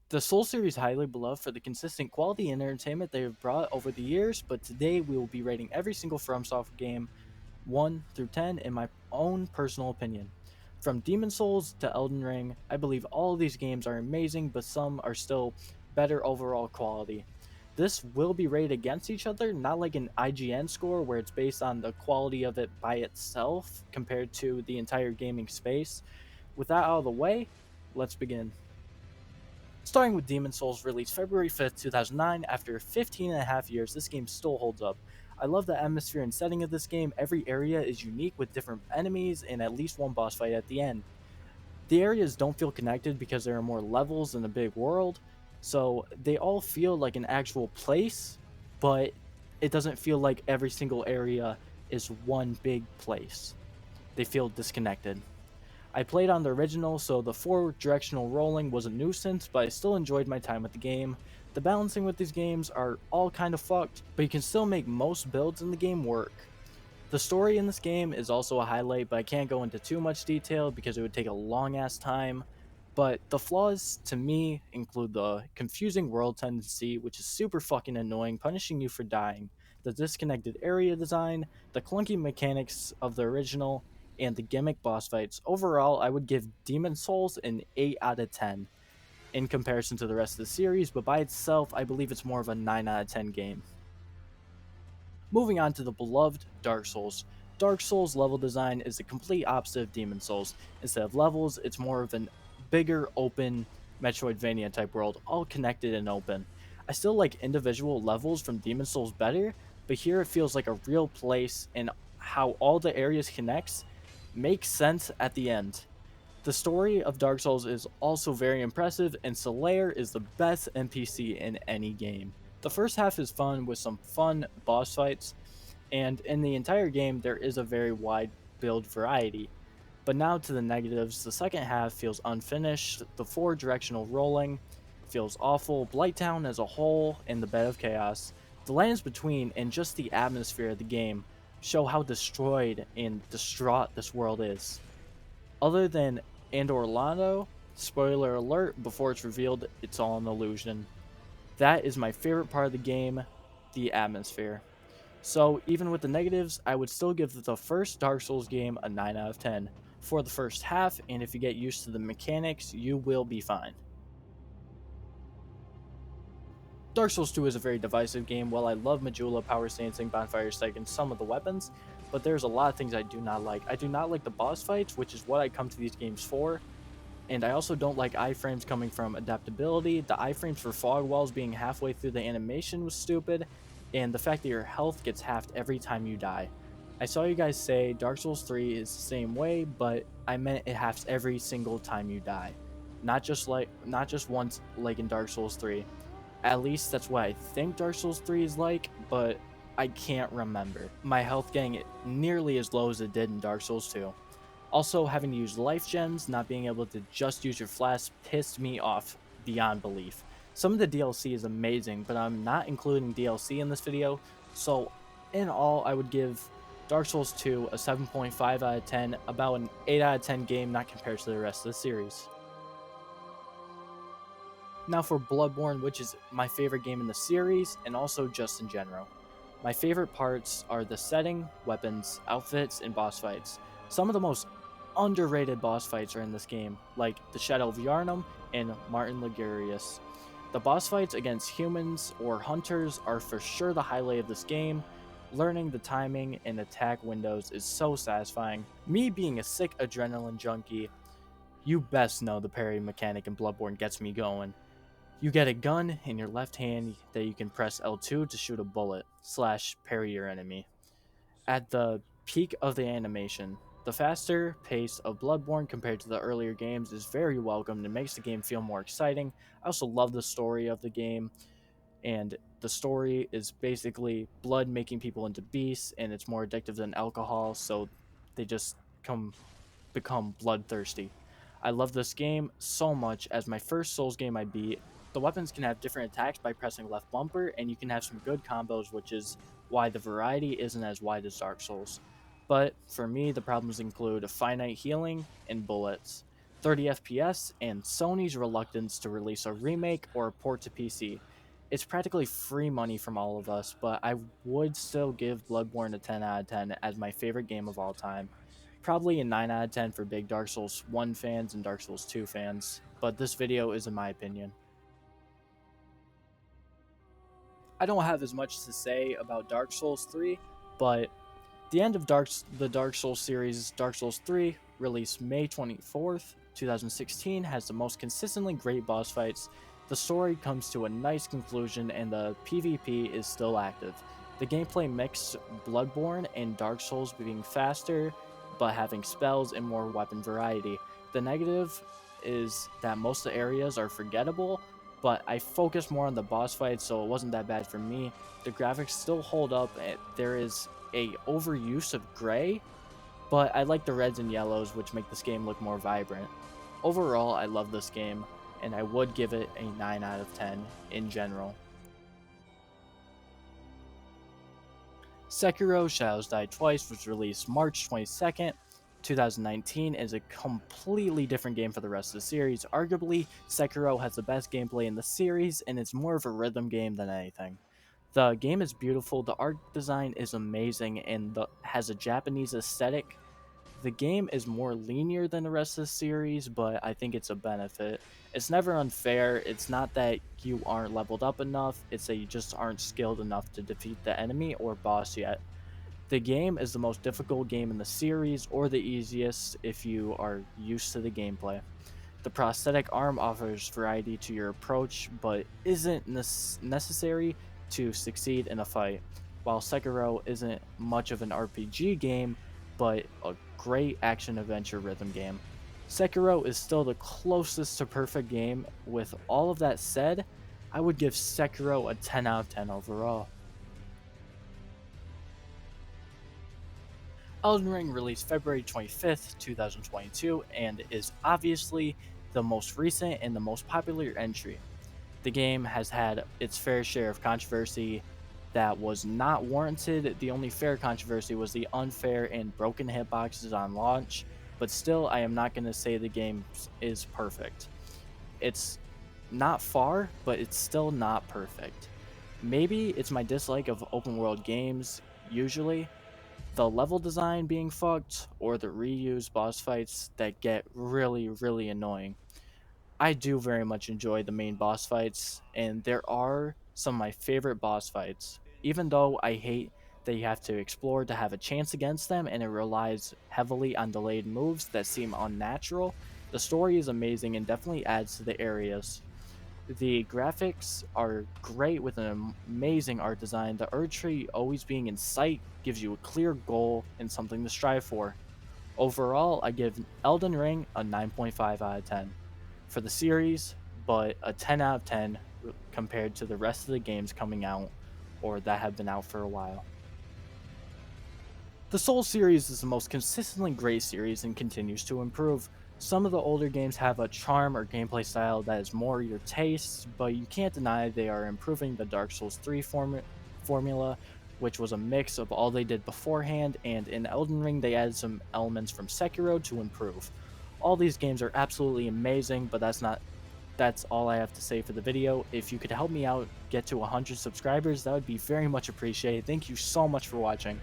The Soul series is highly beloved for the consistent quality and entertainment they have brought over the years, but today we will be rating every single FromSoft game 1 through 10 in my own personal opinion. From Demon Souls to Elden Ring, I believe all of these games are amazing, but some are still better overall quality. This will be rated against each other, not like an IGN score where it's based on the quality of it by itself compared to the entire gaming space. With that out of the way, let's begin. Starting with Demon Souls, released February 5th, 2009, after 15 and a half years, this game still holds up. I love the atmosphere and setting of this game. Every area is unique with different enemies and at least one boss fight at the end. The areas don't feel connected because there are more levels in a big world, so they all feel like an actual place, but it doesn't feel like every single area is one big place. They feel disconnected. I played on the original, so the 4 directional rolling was a nuisance, but I still enjoyed my time with the game. The balancing with these games are all kind of fucked, but you can still make most builds in the game work. The story in this game is also a highlight, but I can't go into too much detail because it would take a long ass time. But the flaws to me include the confusing world tendency, which is super fucking annoying, punishing you for dying, the disconnected area design, the clunky mechanics of the original, and the gimmick boss fights. Overall, I would give Demon Souls an 8 out of 10 in comparison to the rest of the series, but by itself, I believe it's more of a 9 out of 10 game. Moving on to the beloved Dark Souls. Dark Souls level design is the complete opposite of Demon Souls. Instead of levels, it's more of an bigger, open Metroidvania type world, all connected and open. I still like individual levels from Demon Souls better, but here it feels like a real place, and how all the areas connects makes sense at the end. The story of Dark Souls is also very impressive, and Solaire is the best NPC in any game. The first half is fun with some fun boss fights, and in the entire game, there is a very wide build variety. But now to the negatives, the second half feels unfinished, the 4 directional rolling feels awful, Blighttown as a whole, and the Bed of Chaos. The lands between and just the atmosphere of the game show how destroyed and distraught this world is. Other than and Orlando, spoiler alert, before it's revealed, it's all an illusion. That is my favorite part of the game, the atmosphere. So, even with the negatives, I would still give the first Dark Souls game a 9 out of 10 for the first half, and if you get used to the mechanics, you will be fine. Dark Souls 2 is a very divisive game. While I love Majula, Power Stancing, Bonfire Strike, and some of the weapons, but there's a lot of things I do not like. I do not like the boss fights, which is what I come to these games for, and I also don't like iframes coming from adaptability. The iframes for fog walls being halfway through the animation was stupid, and the fact that your health gets halved every time you die. I saw you guys say Dark Souls 3 is the same way, but I meant it halves every single time you die. Not just once like in Dark Souls 3. At least that's what I think Dark Souls 3 is like, but I can't remember. My health getting nearly as low as it did in Dark Souls 2. Also, having to use life gems, not being able to just use your flask, pissed me off beyond belief. Some of the DLC is amazing, but I'm not including DLC in this video, so in all, I would give Dark Souls 2 a 7.5 out of 10, about an 8 out of 10 game not compared to the rest of the series. Now for BloodBorne, which is my favorite game in the series, and also just in general. My favorite parts are the setting, weapons, outfits, and boss fights. Some of the most underrated boss fights are in this game, like the Shadow of Yharnam and Martin Ligurius. The boss fights against humans or hunters are for sure the highlight of this game. Learning the timing and attack windows is so satisfying. Me being a sick adrenaline junkie, you best know the parry mechanic in Bloodborne gets me going. You get a gun in your left hand that you can press L2 to shoot a bullet, / parry your enemy. At the peak of the animation, the faster pace of Bloodborne compared to the earlier games is very welcomed and makes the game feel more exciting. I also love the story of the game, and the story is basically blood making people into beasts, and it's more addictive than alcohol, so they just become bloodthirsty. I love this game so much. As my first Souls game I beat, the weapons can have different attacks by pressing left bumper, and you can have some good combos, which is why the variety isn't as wide as Dark Souls. But for me, the problems include finite healing and bullets. 30 FPS, and Sony's reluctance to release a remake or a port to PC. It's practically free money from all of us, but I would still give Bloodborne a 10 out of 10 as my favorite game of all time. Probably a 9 out of 10 for big Dark Souls 1 fans and Dark Souls 2 fans, but this video is in my opinion. I don't have as much to say about Dark Souls 3, but the end of the Dark Souls series, Dark Souls 3, released May 24th, 2016, has the most consistently great boss fights. The story comes to a nice conclusion and the PvP is still active. The gameplay mixed Bloodborne and Dark Souls being faster, but having spells and more weapon variety. The negative is that most of the areas are forgettable, but I focused more on the boss fights, so it wasn't that bad for me. The graphics still hold up, and there is a overuse of gray, but I like the reds and yellows, which make this game look more vibrant. Overall, I love this game, and I would give it a 9 out of 10 in general. Sekiro Shadows Die Twice was released March 22nd, 2019, is a completely different game for the rest of the series. Arguably, Sekiro has the best gameplay in the series, and it's more of a rhythm game than anything. The game is beautiful, the art design is amazing, and has a Japanese aesthetic. The game is more linear than the rest of the series, but I think it's a benefit. It's never unfair, it's not that you aren't leveled up enough, it's that you just aren't skilled enough to defeat the enemy or boss yet. The game is the most difficult game in the series, or the easiest if you are used to the gameplay. The prosthetic arm offers variety to your approach, but isn't necessary to succeed in a fight. While Sekiro isn't much of an RPG game, but a great action-adventure rhythm game. Sekiro is still the closest to perfect game. With all of that said, I would give Sekiro a 10 out of 10 overall. Elden Ring released February 25th, 2022, and is obviously the most recent and the most popular entry. The game has had its fair share of controversy that was not warranted. The only fair controversy was the unfair and broken hitboxes on launch, but still, I am not going to say the game is perfect. It's not far, but it's still not perfect. Maybe it's my dislike of open world games, usually, the level design being fucked, or the reused boss fights that get really annoying. I do very much enjoy the main boss fights, and there are some of my favorite boss fights, even though I hate that you have to explore to have a chance against them and it relies heavily on delayed moves that seem unnatural. The story is amazing and definitely adds to the areas. The graphics are great with an amazing art design. The Erd Tree always being in sight gives you a clear goal and something to strive for. Overall, I give Elden Ring a 9.5 out of 10 for the series, but a 10 out of 10 compared to the rest of the games coming out or that have been out for a while. The Souls series is the most consistently great series and continues to improve. Some of the older games have a charm or gameplay style that is more your taste, but you can't deny they are improving the Dark Souls 3 formula, which was a mix of all they did beforehand, and in Elden Ring they added some elements from Sekiro to improve. All these games are absolutely amazing, but that's all I have to say for the video. If you could help me out get to 100 subscribers, that would be very much appreciated. Thank you so much for watching.